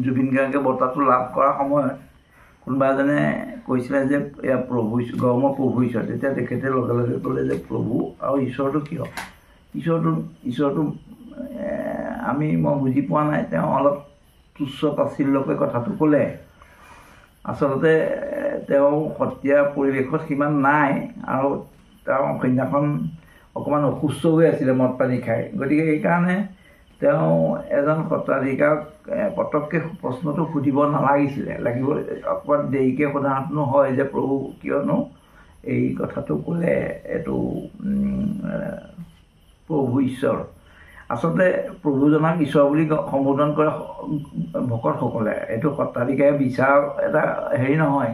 জুবিন গাৰ্গে বঁটাটো লাভ কৰা সময়ত কোনোবা এজনে কৈছিলে যে এয়া প্ৰভু গড়মূৰৰ প্ৰভু ঈশ্বৰ। তেতিয়া তেখেতে লগে লগে ক'লে যে প্ৰভু আৰু ঈশ্বৰটো কিয়? ঈশ্বৰটো মই বুজি পোৱা নাই। তেওঁ অলপ তুচ্ছ তাচ্ছিল্যকৈ কথাটো ক'লে। আচলতে তেওঁ সত্ৰীয়া পৰিৱেশত সিমান নাই আৰু তেওঁ সেইদিনাখন অকণমান অসুস্থ হৈ আছিলে মদ পানী খাই। গতিকে এইকাৰণে তেওঁ এজন সত্ৰাধিকাৰক পটককৈ প্ৰশ্নটো সুধিব নালাগিছিলে, অকণমান দেৰিকৈ সোধাটো হয় যে প্ৰভু কিয়নো এই কথাটো ক'লে এইটো প্ৰভু ঈশ্বৰ। আচলতে প্ৰভুজনক ঈশ্বৰ বুলি সম্বোধন কৰে ভকতসকলে। এইটো সত্ৰাধিকাৰে বিচাৰ এটা হেৰি নহয়।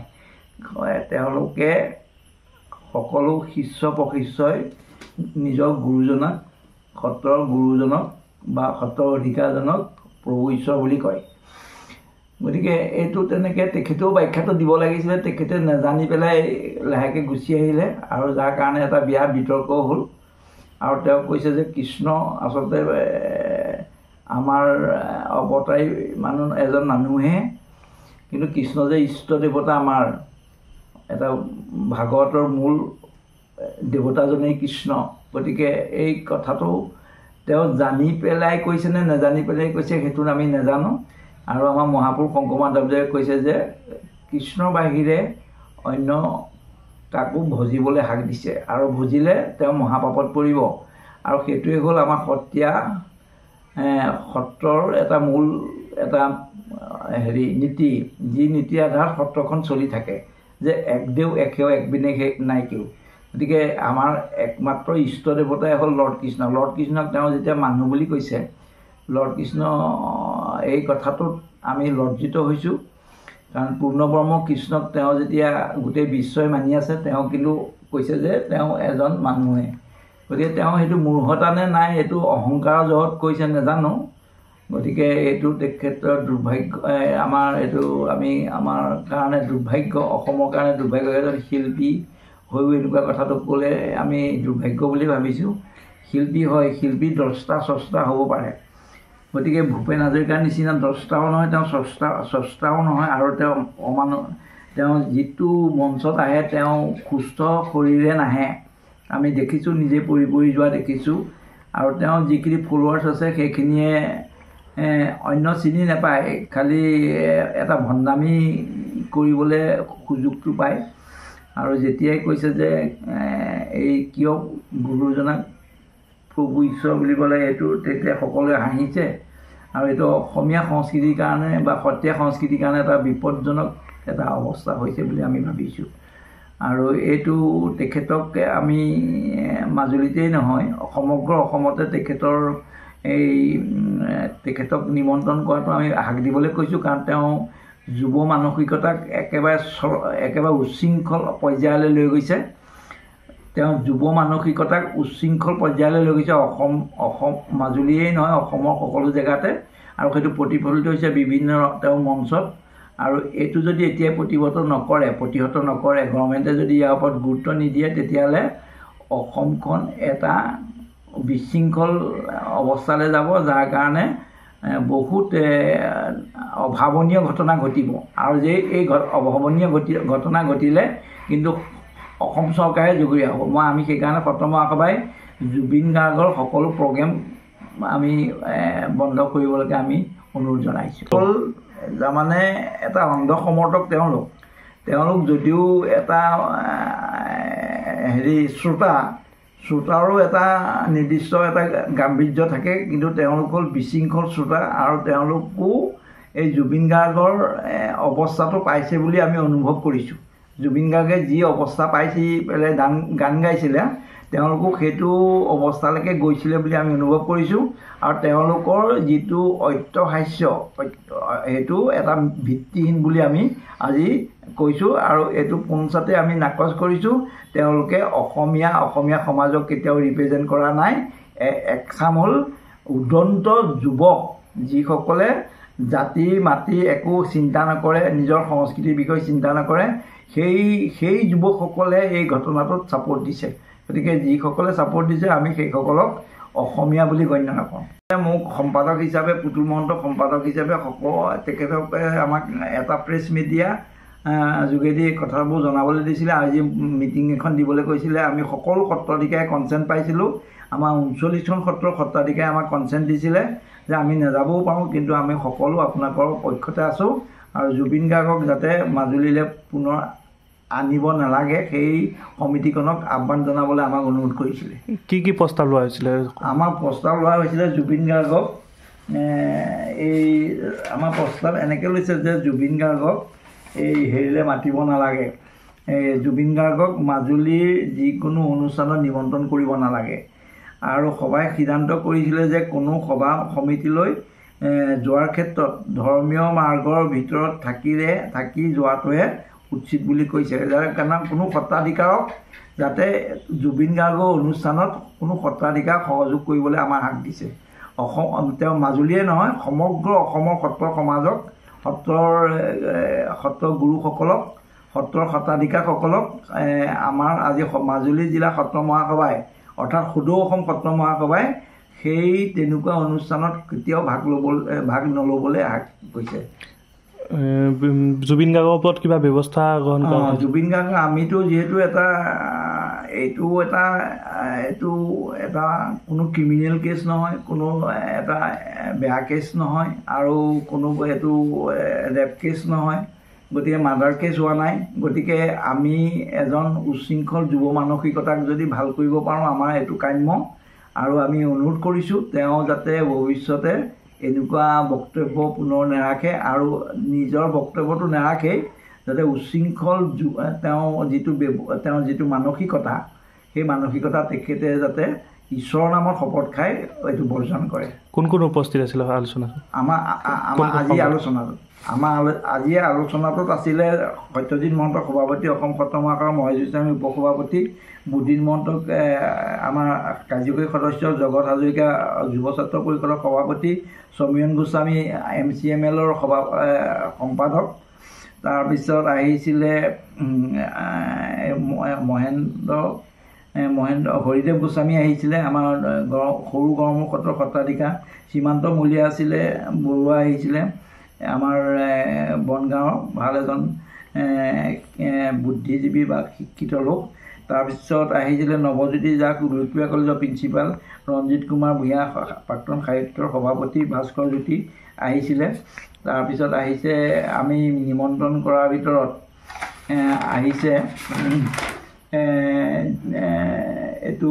তেওঁলোকে সকলো শিষ্য প্ৰশিষ্যই নিজৰ গুৰুজনক, সত্ৰৰ গুৰুজনক বা সত্ৰৰ অধিকাৰজনক প্ৰভু ঈশ্বৰ বুলি কয়। গতিকে এইটো তেনেকৈ তেখেতেও ব্যাখ্যাটো দিব লাগিছিলে। তেখেতে নাজানি পেলাই লাহেকৈ গুচি আহিলে আৰু যাৰ কাৰণে এটা বিয়া বিতৰ্ক হ'ল। আৰু তেওঁ কৈছে যে কৃষ্ণ আচলতে আমাৰ অৱতাৰী এজন মানুহে, কিন্তু কৃষ্ণ যে ইষ্ট দেৱতা আমাৰ। এটা ভাগৱতৰ মূল দেৱতাজনেই কৃষ্ণ। গতিকে এই কথাটো তেওঁ জানি পেলাই কৈছে নে নাজানি পেলাই কৈছে সেইটো আমি নাজানো। আৰু আমাৰ মহাপুৰুষ শংকৰ মাধৱদেৱে কৈছে যে কৃষ্ণৰ বাহিৰে অন্য কাকো ভজিবলৈ হাক দিছে, আৰু ভজিলে তেওঁ মহাপাপত পৰিব। আৰু সেইটোৱে হ'ল আমাৰ সত্ৰৰ এটা মূল এটা নীতি, যি নীতিৰ আধাৰত সত্ৰখন চলি থাকে যে এক দেও এক সেৱ এক বিনে নাই কেও। গতিকে আমাৰ একমাত্ৰ ইষ্ট দেৱতাই হ'ল লৰ্ড কৃষ্ণ। লৰ্ড কৃষ্ণক তেওঁ যেতিয়া মানুহ বুলি কৈছে, লৰ্ড কৃষ্ণ এই কথাটোত আমি লজ্জিত হৈছোঁ। কাৰণ পূৰ্ণব্ৰহ্ম কৃষ্ণক তেওঁ যেতিয়া গোটেই বিশ্বই মানি আছে, তেওঁ কিন্তু কৈছে যে তেওঁ এজন মানুহে। গতিকে তেওঁ সেইটো মূৰ্খতা নে নাই, এইটো অহংকাৰৰ জহত কৈছে নাজানো। গতিকে এইটো তেখেতৰ দুৰ্ভাগ্য। আমাৰ কাৰণে দুৰ্ভাগ্য, অসমৰ কাৰণে দুৰ্ভাগ্য। এজন শিল্পী হৈও এনেকুৱা কথাটো ক'লে আমি দুৰ্ভাগ্য বুলি ভাবিছোঁ। শিল্পী হয়, শিল্পী দ্ৰষ্টা স্ৰষ্টা হ'ব পাৰে। গতিকে ভূপেন হাজৰিকাৰ নিচিনা দ্ৰষ্টাও নহয়, তেওঁ স্ৰষ্টাও নহয়। আৰু তেওঁ যিটো মঞ্চত আহে তেওঁ সুস্থ শৰীৰে নাহে। আমি দেখিছোঁ, নিজে পৰি যোৱা দেখিছোঁ। আৰু তেওঁ যিখিনি ফলোৱাৰ্ছ আছে সেইখিনিয়ে অন্য চিনি নাপায়, খালি এটা ভণ্ডামি কৰিবলৈ সুযোগটো পায়। আৰু যেতিয়াই কৈছে যে এই কিয় গুৰুজনাক প্ৰভু ঈশ্বৰ বুলি ক'লে, এইটো তেতিয়া সকলোৱে হাঁহিছে। আৰু এইটো অসমীয়া সংস্কৃতিৰ কাৰণে বা সত্ৰীয়া সংস্কৃতিৰ কাৰণে এটা বিপদজনক এটা অৱস্থা হৈছে বুলি আমি ভাবিছোঁ। আৰু এইটো তেখেতক আমি মাজুলীতেই নহয়, সমগ্ৰ অসমতে তেখেতক নিমন্ত্ৰণ কৰাটো আমি হাক দিবলৈ কৈছোঁ। কাৰণ তেওঁ যুৱ মানসিকতাক একেবাৰে উচ্ছৃংখল পৰ্যায়লৈ লৈ গৈছে। তেওঁ যুৱ মানসিকতাক উচ্ছৃংখল পৰ্যায়লৈ লৈ গৈছে। অসম মাজুলীয়েই নহয়, অসমৰ সকলো জেগাতে। আৰু সেইটো প্ৰতিফলিত হৈছে বিভিন্ন তেওঁ মঞ্চত। আৰু এইটো যদি এতিয়া প্ৰতিহত নকৰে, গভৰ্ণমেণ্টে যদি ইয়াৰ ওপৰত গুৰুত্ব নিদিয়ে, তেতিয়াহ'লে অসমখন এটা বিশৃংখল অৱস্থালৈ যাব, যাৰ কাৰণে বহুত অভাৱনীয় ঘটনা ঘটিব। আৰু এই অভাৱনীয় ঘটনা ঘটিলে কিন্তু অসম চৰকাৰে জগৰীয়া হ'ব। আমি সেইকাৰণে সত্ৰ মহাসভাই জুবিন গাৰ্গৰ সকলো প্ৰগ্ৰেম আমি বন্ধ কৰিবলৈকে আমি অনুৰোধ জনাইছোঁ। তাৰমানে এটা অন্ধ সমৰ্থক তেওঁলোক যদিও এটা শ্ৰোতাৰো এটা নিৰ্দিষ্ট এটা গাম্ভীৰ্য থাকে, কিন্তু তেওঁলোক হ'ল বিশৃংখল শ্ৰোতা। আৰু তেওঁলোকো এই জুবিন গাৰ্গৰ অৱস্থাটো পাইছে বুলি আমি অনুভৱ কৰিছোঁ। জুবিন গাৰ্গে যি অৱস্থা পাইছে পেলাই গান গাইছিলে, তেওঁলোকো সেইটো অৱস্থালৈকে গৈছিলে বুলি আমি অনুভৱ কৰিছোঁ। আৰু তেওঁলোকৰ যিটো অট্টহাস্য, সেইটো এটা ভিত্তিহীন বুলি আমি আজি কৈছোঁ। আৰু এইটো পোনচাতে আমি নাকচ কৰিছোঁ। তেওঁলোকে অসমীয়া সমাজক কেতিয়াও ৰিপ্ৰেজেণ্ট কৰা নাই। একচাম হ'ল উদন্ত যুৱক, যিসকলে জাতি মাতি একো চিন্তা নকৰে, নিজৰ সংস্কৃতিৰ বিষয়ে চিন্তা নকৰে। সেই যুৱকসকলে এই ঘটনাটোত ছাপোৰ্ট দিছে। গতিকে যিসকলে ছাপোৰ্ট দিছে, আমি সেইসকলক অসমীয়া বুলি গণ্য নকৰোঁ। মোক সম্পাদক হিচাপে পুতুল মহন্ত সম্পাদক হিচাপে তেখেতক আমাক এটা প্ৰেছ মিডিয়া যোগেদি কথাবোৰ জনাবলৈ দিছিলে। আজি মিটিং এখন দিবলৈ কৈছিলে। আমি সকলো সত্ৰাধিকাৰে কনচেণ্ট পাইছিলোঁ। আমাৰ 39খন সত্ৰৰ সত্ৰাধিকাৰে আমাক কনচেণ্ট দিছিলে যে আমি নাযাবও পাৰোঁ, কিন্তু আমি সকলো আপোনালোকৰ পক্ষতে আছোঁ আৰু জুবিন গাৰ্গক যাতে মাজুলীলৈ পুনৰ আনিব নালাগে সেই সমিতিখনক আহ্বান জনাবলৈ আমাক অনুৰোধ কৰিছিলে। কি প্ৰস্তাৱ লোৱা হৈছিলে? আমাৰ প্ৰস্তাৱ লোৱা হৈছিলে জুবিন গাৰ্গক আমাৰ প্ৰস্তাৱ এনেকৈ লৈছে যে জুবিন গাৰ্গক হেৰিলৈ মাতিব নালাগে, জুবিন গাৰ্গক মাজুলীৰ যিকোনো অনুষ্ঠানত নিমন্ত্ৰণ কৰিব নালাগে। আৰু সভাই সিদ্ধান্ত কৰিছিলে যে কোনো সভা সমিতিলৈ যোৱাৰ ক্ষেত্ৰত ধৰ্মীয় মাৰ্গৰ ভিতৰত থাকি যোৱাটোহে উচিত বুলি কৈছে। যাৰ কাৰণে কোনো সত্ৰাধিকাৰক যাতে জুবিন গাৰ্গৰ অনুষ্ঠানত কোনো সত্ৰাধিকাৰক সহযোগ কৰিবলৈ আমাৰ হাক দিছে। তেওঁ মাজুলীয়ে নহয়, সমগ্ৰ অসমৰ সত্ৰ সমাজক, সত্ৰৰ গুৰুসকলক, সত্ৰৰ সত্ৰাধিকাৰসকলক আমাৰ আজি মাজুলী জিলা সত্ৰ মহাসভাই অৰ্থাৎ সদৌ অসম সত্ৰ মহাসভাই সেই তেনেকুৱা অনুষ্ঠানত কেতিয়াও ভাগ নল'বলৈ হাক কৈছে। জুবিন গাৰ্গৰ ওপৰত কিবা ব্যৱস্থা গ্ৰহণ কৰা? জুবিন গাৰ্গ আমিতো যিহেতু এইটো এটা কোনো ক্ৰিমিনেল কেছ নহয়, কোনো এটা বেয়া কেছ নহয়, আৰু কোনো এইটো ৰেপ কেছ নহয়, গতিকে মাৰ্ডাৰ কেছ হোৱা নাই। গতিকে আমি এজন উচ্ছৃংখল যুৱ মানসিকতাক যদি ভাল কৰিব পাৰোঁ আমাৰ এইটো কাম্য। আৰু আমি অনুৰোধ কৰিছোঁ তেওঁ যাতে ভৱিষ্যতে এনেকুৱা বক্তব্য পুনৰ নাৰাখে, আৰু নিজৰ বক্তব্যটো নাৰাখেই যাতে উচ্ছৃংখল তেওঁৰ যিটো মানসিকতা, সেই মানসিকতা তেখেতে যাতে ঈশ্বৰৰ নামত শপত খাই এইটো বৰ্জন কৰে। কোন উপস্থিত আছিলে আলোচনাত? আজিৰ আলোচনাটোত আছিলে সত্যজিৎ মহন্ত সভাপতি, অসম সত্ৰ মহাসভাৰ মহেশ গোস্বামী উপসভাপতি, বুদ্ধিন মহন্তক আমাৰ কাৰ্যকৰী সদস্য, জগত হাজৰিকা যুৱ ছাত্ৰ পৰিষদৰ সভাপতি, সমীৰণ গোস্বামী MCMLৰ সম্পাদক, তাৰপিছত আহিছিলে হৰিদেৱ গোস্বামী আহিছিলে, আমাৰ সৰু গড়মূৰ সত্ৰৰ সত্ৰাধিকাৰ, সীমান্ত মলীয়া আছিলে, বৰুৱা আহিছিলে, আমাৰ বনগাঁৱৰ ভাল এজন বুদ্ধিজীৱী বা শিক্ষিত লোক। তাৰপিছত আহিছিলে নৱজ্যোতি জাক, উলুপিয়া কলেজৰ প্ৰিন্সিপাল, ৰঞ্জিত কুমাৰ ভূঞা প্ৰাক্তন সাহিত্যৰ সভাপতি, ভাস্কৰ জ্যোতি আহিছিলে। তাৰপিছত আহিছে আমি নিমন্ত্ৰণ কৰাৰ ভিতৰত আহিছে এইটো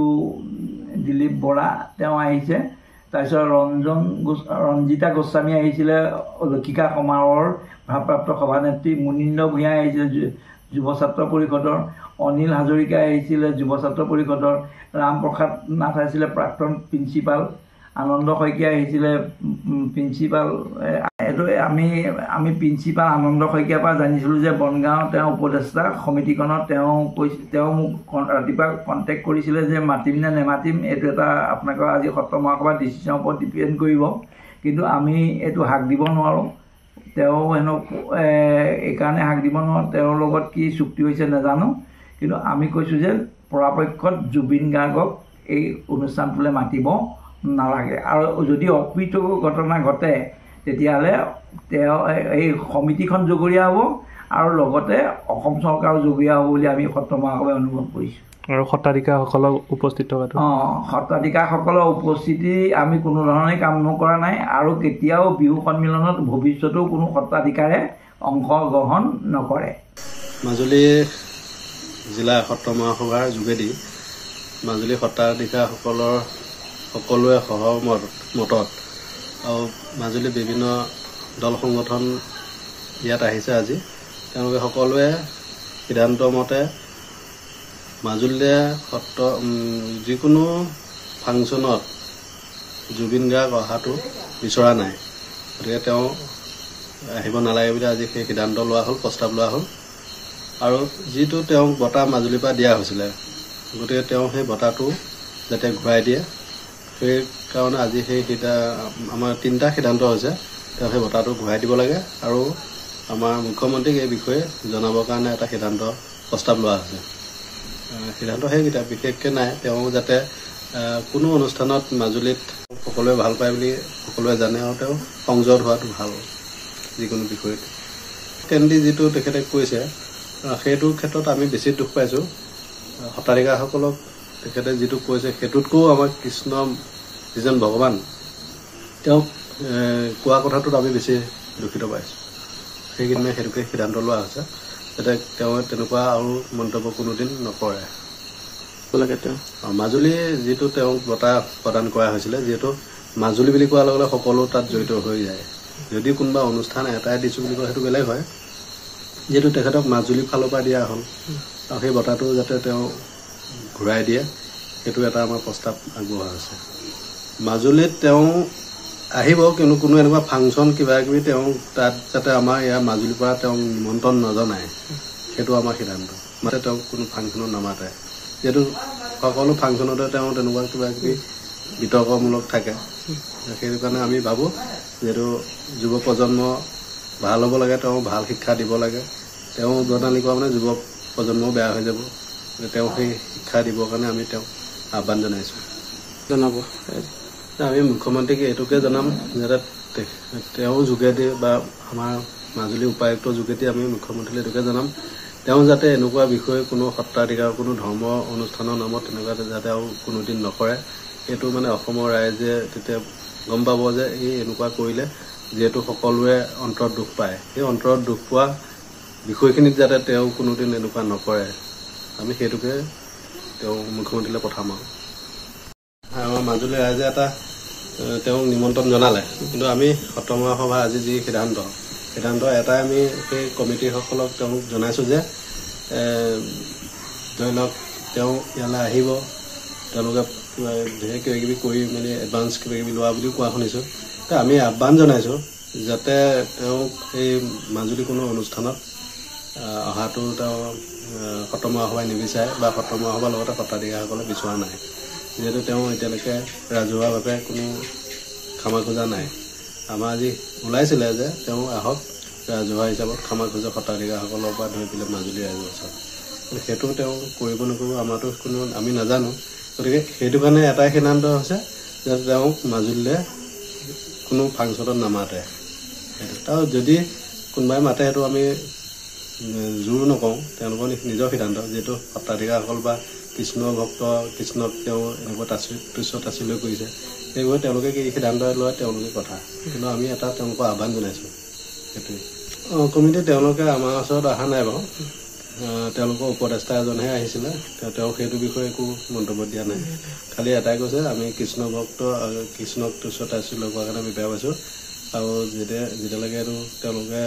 দিলীপ বৰা, তেওঁ আহিছে। তাৰপিছত ৰঞ্জিতা গোস্বামী আহিছিলে, লক্ষিকা সমাৰোহৰ ভাৰপ্ৰাপ্ত সভানেত্ৰী, মুনীন্দ্ৰ ভূঞা আহিছিলে যুৱ ছাত্ৰ পৰিষদৰ, অনিল হাজৰিকা আহিছিলে যুৱ ছাত্ৰ পৰিষদৰ, ৰামপ্ৰসাদ নাথ আহিছিলে প্ৰাক্তন প্ৰিন্সিপাল, আনন্দ শইকীয়া আহিছিলে প্ৰিন্সিপাল। এইটো আমি প্ৰিন্সিপাল আনন্দ শইকীয়াৰ পৰা জানিছিলোঁ যে বনগাঁও তেওঁ উপদেষ্টা সমিতিখনত তেওঁ মোক ৰাতিপুৱা কণ্টেক্ট কৰিছিলে যে মাতিম নে নেমাতিম, এইটো এটা আপোনালোকৰ আজি সত্ৰ মহাসভাৰ ডিচিশ্যনৰ ওপৰত ডিপেণ্ড কৰিব, কিন্তু আমি এইটো হাক দিব নোৱাৰোঁ। তেওঁ হেনো এইকাৰণে হাক দিব নোৱাৰোঁ, তেওঁৰ লগত কি চুক্তি হৈছে নাজানো, কিন্তু আমি কৈছোঁ যে পৰাপক্ষত জুবিন গাৰ্গক এই অনুষ্ঠানটোলৈ মাতিব নালাগে। আৰু যদি অপ্ৰীতকৰ ঘটনা ঘটে তেতিয়াহ'লে তেওঁ এই সমিতিখন জগৰীয়া হ'ব, আৰু লগতে অসম চৰকাৰো জগৰীয়া হ'ব বুলি আমি সত্ৰ মহাসভাই অনুভৱ কৰিছোঁ। আৰু সত্ৰাধিকাৰসকলক উপস্থিত থকাটো? সত্ৰাধিকাৰসকলৰ উপস্থিতি আমি কোনো ধৰণে কাম নকৰা নাই, আৰু কেতিয়াও বিহু সন্মিলনত ভৱিষ্যতেও কোনো সত্ৰাধিকাৰে অংশগ্ৰহণ নকৰে। মাজুলী জিলা সত্ৰ মহাসভাৰ যোগেদি মাজুলী সত্ৰাধিকাৰসকলৰ সকলোৱে সহমতত আৰু মাজুলী বিভিন্ন দল সংগঠন ইয়াত আহিছে আজি। তেওঁলোকে সকলোৱে সিদ্ধান্ত মতে মাজুলীয়ে যিকোনো ফাংচনত জুবিন গাৰ্গ অহাটো বিচৰা নাই, গতিকে তেওঁ আহিব নালাগে বুলি আজি সেই সিদ্ধান্ত লোৱা হ'ল, প্ৰস্তাৱ লোৱা হ'ল। আৰু যিটো তেওঁক বঁটা মাজুলীৰ পৰা দিয়া হৈছিলে, গতিকে তেওঁ সেই বঁটাটো যাতে ঘূৰাই দিয়ে, সেইকাৰণে আজি আমাৰ 3টা সিদ্ধান্ত হৈছে। তেওঁ সেই বঁটাটো ঘূৰাই দিব লাগে, আৰু আমাৰ মুখ্যমন্ত্ৰীক এই বিষয়ে জনাবৰ কাৰণে এটা সিদ্ধান্ত প্ৰস্তাৱ লোৱা হৈছে। সিদ্ধান্ত সেইকেইটা বিশেষকৈ নাই, তেওঁ যাতে কোনো অনুষ্ঠানত মাজুলীত সকলোৱে ভাল পায় বুলি সকলোৱে জানে আৰু তেওঁ সংযত হোৱাটো ভাল যিকোনো বিষয়ত। কেন্দ্ৰী যিটো তেখেতে কৈছে সেইটো ক্ষেত্ৰত আমি বেছি দুখ পাইছোঁ। সত্ৰাধিকাৰসকলক তেখেতে যিটো কৈছে সেইটোতকৈও আমাৰ কৃষ্ণ যিজন ভগৱান তেওঁক কোৱা কথাটোত আমি বেছি দুখিত পাইছোঁ। সেইকাৰণে সেইটোকে সিদ্ধান্ত লোৱা হৈছে যাতে তেওঁ তেনেকুৱা আৰু মন্তব্য কোনোদিন নকৰে। মাজুলী যিটো তেওঁক বঁটা প্ৰদান কৰা হৈছিলে, যিহেতু মাজুলী বুলি কোৱাৰ লগে লগে সকলো তাত জড়িত হৈ যায়। যদি কোনোবা অনুষ্ঠান এটাই দিছোঁ বুলি কয় সেইটো বেলেগ হয়, যিহেতু তেখেতক মাজুলীৰ ফালৰ পৰা দিয়া হ'ল আৰু সেই বঁটাটো যাতে তেওঁ ঘূৰাই দিয়ে সেইটো এটা আমাৰ প্ৰস্তাৱ আগবঢ়োৱা হৈছে। মাজুলীত তেওঁ আহিব, কিন্তু কোনো এনেকুৱা ফাংচন কিবা কিবি তেওঁ তাত যাতে আমাৰ ইয়াৰ মাজুলীৰ পৰা তেওঁক নিমন্ত্ৰণ নজনায় সেইটো আমাৰ সিদ্ধান্ত। মানে তেওঁক কোনো ফাংচনত নামাতে, যিহেতু সকলো ফাংচনতে তেওঁ তেনেকুৱা কিবা কিবি বিতৰ্কমূলক থাকে। সেইটো কাৰণে আমি ভাবোঁ যিহেতু যুৱ প্ৰজন্ম ভাল হ'ব লাগে, তেওঁ ভাল শিক্ষা দিব লাগে। তেওঁ উদ্বোধনী কৰা মানে যুৱ প্ৰজন্মও বেয়া হৈ যাব। তেওঁ সেই শিক্ষা দিবৰ কাৰণে আমি তেওঁক আহ্বান জনাইছোঁ। আমি মুখ্যমন্ত্ৰীক এইটোকে জনাম যাতে তেওঁৰ যোগেদি বা আমাৰ মাজুলী উপায়ুক্তৰ যোগেদি আমি মুখ্যমন্ত্ৰীলৈ এইটোকে জনাম তেওঁ যাতে এনেকুৱা বিষয়ে কোনো সত্ৰাধিকাৰ কোনো ধৰ্ম অনুষ্ঠানৰ নামত তেনেকুৱা যাতে আৰু কোনোদিন নকৰে। এইটো মানে অসমৰ ৰাইজে তেতিয়া গম পাব যে এই এনেকুৱা কৰিলে যিহেতু সকলোৱে অন্তৰত দুখ পায়, সেই অন্তৰত দুখ পোৱা বিষয়খিনিত যাতে তেওঁ কোনোদিন এনেকুৱা নকৰে আমি সেইটোকে তেওঁ মুখ্যমন্ত্ৰীলৈ পঠাম। আৰু আমাৰ মাজুলী ৰাইজে এটা তেওঁক নিমন্ত্ৰণ জনালে, কিন্তু আমি সত্ৰ মহাসভা আজি যি সিদ্ধান্ত এটাই আমি সেই কমিটিসকলক তেওঁক জনাইছোঁ যে ধৰি লওক তেওঁ ইয়ালৈ আহিব, তেওঁলোকে ধেৰ কিবা কিবি কৰি মেলি এডভান্স কিবা কিবি লোৱা বুলিও কোৱা শুনিছোঁ। আমি আহ্বান জনাইছোঁ যাতে তেওঁক এই মাজুলী কোনো অনুষ্ঠানত অহাটো তেওঁ সত্ৰ মহাসভাই নিবিচাৰে বা সত্ৰ মহাসভাৰ লগতে সত্ৰাধিকাৰসকলে বিচৰা নাই, যিহেতু তেওঁ এতিয়ালৈকে ৰাজহুৱাভাৱে কোনো ক্ষমা খোজা নাই। আমাৰ আজি ওলাইছিলে যে তেওঁ আহক ৰাজহুৱা হিচাপত ক্ষমা খোজা সত্ৰাধিকাৰসকলৰ পৰা ধৰি পেলাই মাজুলী ৰাইজৰ ওচৰত, সেইটো তেওঁ কৰিব নকৰিব আমাৰতো কোনো আমি নাজানো। গতিকে সেইটো কাৰণে এটাই সিদ্ধান্ত হৈছে যে তেওঁক মাজুলীলৈ কোনো ফাংচনত নামাতে। আৰু যদি কোনোবাই মাতে সেইটো আমি জোৰ নকওঁ, তেওঁলোকৰ নিজৰ সিদ্ধান্ত। যিহেতু সত্ৰাধিকাৰসকল বা কৃষ্ণ ভক্ত কৃষ্ণক তেওঁ এনেকুৱা তাচ্ছিল্য কৰিছে, সেইবাবে তেওঁলোকে কি সিদ্ধান্ত লয় তেওঁলোকে কথা, কিন্তু আমি এটা তেওঁলোকক আহ্বান জনাইছোঁ সেইটোৱে। কমিটি তেওঁলোকে আমাৰ ওচৰত অহা নাই বাৰু, তেওঁলোকৰ উপদেষ্টা এজনহে আহিছিলে, তেওঁ সেইটো বিষয়ে একো মন্তব্য দিয়া নাই। খালি এটাই কৈছে আমি কৃষ্ণ ভক্ত কৃষ্ণক তুচ্ছ তাচ্ছিল্য কৰাৰ কাৰণে আমি বেয়া পাইছোঁ, আৰু যেতিয়ালৈকে এইটো তেওঁলোকে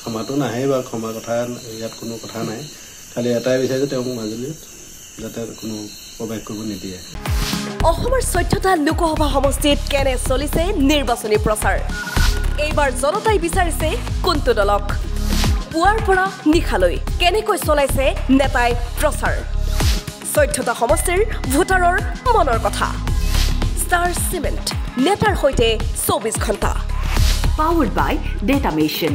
ক্ষমাটো নাহে বা ক্ষমাৰ কথা ইয়াত কোনো কথা নাই। খালি এটাই বিচাৰিছে তেওঁক মাজুলীত যাতে কোনো প্ৰৱেশ কৰিব নিদিয়ে। অসমৰ 14টা লোকসভা সমষ্টিত কেনে চলিছে নিৰ্বাচনী প্ৰচাৰ? এইবাৰ জনতাই বিচাৰিছে কোনটো দলক? পুৱাৰ পৰা নিশালৈ কেনেকৈ চলাইছে নেতাই প্ৰচাৰ? 14টা সমষ্টিৰ ভোটাৰৰ মনৰ কথা। ষ্টাৰ চিমেণ্ট, নেতাৰ সৈতে 24 ঘণ্টা। Powered by Data Mission.